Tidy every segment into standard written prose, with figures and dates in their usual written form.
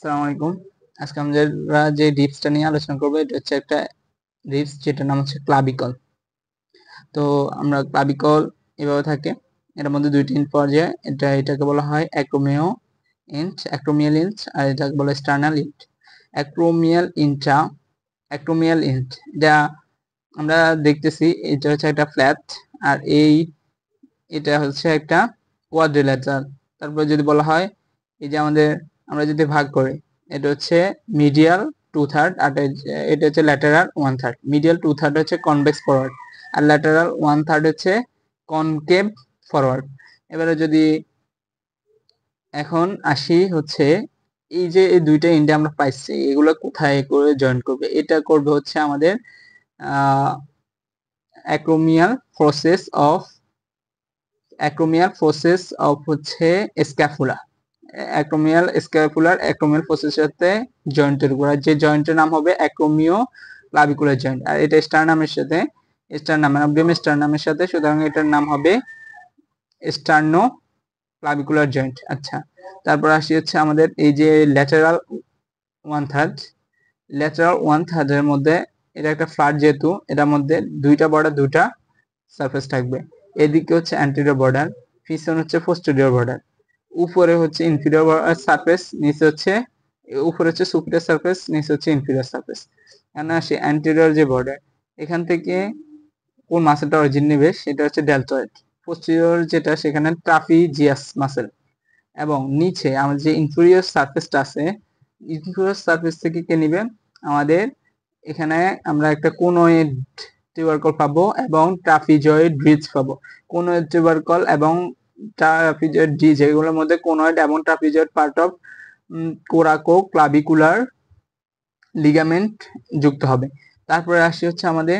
আসসালামু আলাইকুম। আজকে আমরা যে ডিপসটা নিয়ে আলোচনা করবো এটা হচ্ছে একটা ডিপস যেটার নাম হচ্ছে ক্লাবিকল। তো আমরা ক্লাবিকল এভাবে থাকে, এর মধ্যে দুইটি ইন্ট পাওয়া যায়। এটাকে বলা হয় অ্যাক্রোমিয়াল ইন্ট আর এটাকে বলা হয় স্টার্নাল ইন্ট। অ্যাক্রোমিয়াল ইন্ট এটা আমরা দেখতেছি, এটা হচ্ছে একটা ফ্ল্যাট আর এটা হচ্ছে একটা কোয়াড্রিল্যাটারাল। তারপরে যদি বলা হয় এই যে আমরা যদি ভাগ করি, এটা হচ্ছে মিডিয়াল 2/3 আর এটা হচ্ছে ল্যাটেরাল 1/3। মিডিয়াল 2/3 হচ্ছে কনভেক্স ফরওয়ার্ড আর ল্যাটেরাল 1/3 হচ্ছে কনকেভ ফরওয়ার্ড। এবারে যদি এখন আসি হচ্ছে এই যে এই দুইটা ইন্ডে আমরা পাইছি, এগুলো কোথায় করে জয়েন করবে? এটা করবে হচ্ছে আমাদের অ্যাক্রোমিয়াল ফোর্সেস অফ হচ্ছে স্ক্যাফুলা। অ্যাক্রোমিয়াল ফোর্সের সাথে জয়েন্টের গোড়া, যে জয়েন্টের নাম হবে অ্যাক্রোমিও ক্লাভিকুলার জয়েন্ট। আর এটা স্টারনামের সাথে, সুতরাং এটার নাম হবে স্টার্নো ক্লাভিকুলার জয়েন্ট। আচ্ছা, তারপর আসি হচ্ছে আমাদের এই যে ল্যাটেরাল ওয়ান থার্ড এর মধ্যে এটা একটা ফ্ল্যাট, যেহেতু এটার মধ্যে দুইটা বর্ডার, দুইটা সারফেস থাকবে। এদিকে হচ্ছে অ্যান্টেরিয়র বর্ডার, পিছন হচ্ছে পোস্টেরিয়র বর্ডার। উপরে হচ্ছে ইনফিরিয়র সারফেস, নিচে হচ্ছে উপরে হচ্ছে সুপিরিয়র সারফেস, নিচে হচ্ছে ইনফিরিয়র সারফেস। এখানে আসি অ্যান্টেরিয়র যে বর্ডার, এখান থেকে কোন মাসেলটা অরিজিন নেবে সেটা হচ্ছে ডেলটয়েড। পোস্টেরিয়র যেটা, সেখানে ট্রাপিজিয়াস মাসেল। এবং নিচে আমাদের যে ইনফিরিয়র সারফেসটা আছে, ইনফিরিয়র সারফেস থেকে কে নিবে? আমাদের এখানে আমরা একটা কোনয়েড টিউবারকল পাবো এবং ট্রাপিজয়েড ব্রিজ পাবো। কোনয়েড টিউবারকল এবং ট্রাপিজয়েড ব্রিজ, এগুলোর মধ্যে কোনয়েড এবং trapezoid part of coraco clavicular ligament যুক্ত হবে। তারপরে আসি হচ্ছে আমাদের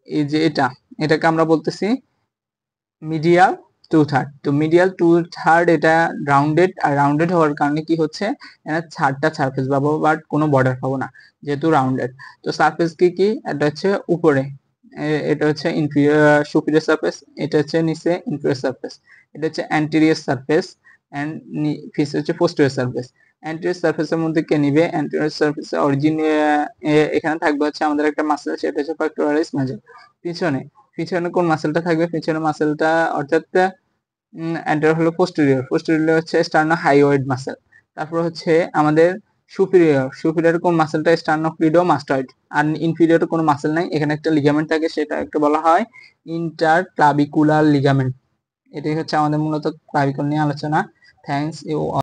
এই যে এটাকে আমরা বলতেছি মিডিয়াল 2/3। তো মিডিয়াল 2/3 এটা রাউন্ডেড, আর রাউন্ডেড হওয়ার কারণে কি হচ্ছে, এখানে 4টা সারফেস পাবো বাট কোনো বর্ডার পাবো না, যেহেতু রাউন্ডেড। তো সারফেস কি এটা হচ্ছে উপরে, এটা হচ্ছে সুপিরিয়র সারফেস, এটা হচ্ছে নিচে ইনফিরিয়র সারফেস, এটা হচ্ছে অ্যান্টেরিয়র সারফেস এন্ড নিচে হচ্ছে পোস্টেরিয়র সারফেস। অ্যান্টেরিয়র সারফেসের মধ্যে কে নিবে? অ্যান্টেরিয়র সারফেসে অরিজিন এখানে থাকবে হচ্ছে আমাদের একটা মাসেল, সেটা হচ্ছে পেক্টোরালিস মেজর। পিছনে পিছনে কোন মাসেলটা থাকবে? পিছনে মাসেলটা অর্থাৎ অ্যান্টেরিয়র হলো পোস্টেরিয়র হচ্ছে স্টার্নোহাইওয়েড মাসেল। তারপর হচ্ছে আমাদের সুপিরিয়র কোন মাসেলটা? স্টার্নোক্লিডোমাস্টয়েড। আর ইনফিরিয়র কোনো মাসেল নাই, এখানে একটা লিগামেন্ট থাকে, সেটা একটা বলা হয় ইন্টারক্লাভিকুলার লিগামেন্ট। এটাই হচ্ছে আমাদের মূলত ক্লাভিকল নিয়ে আলোচনা। Thanks you.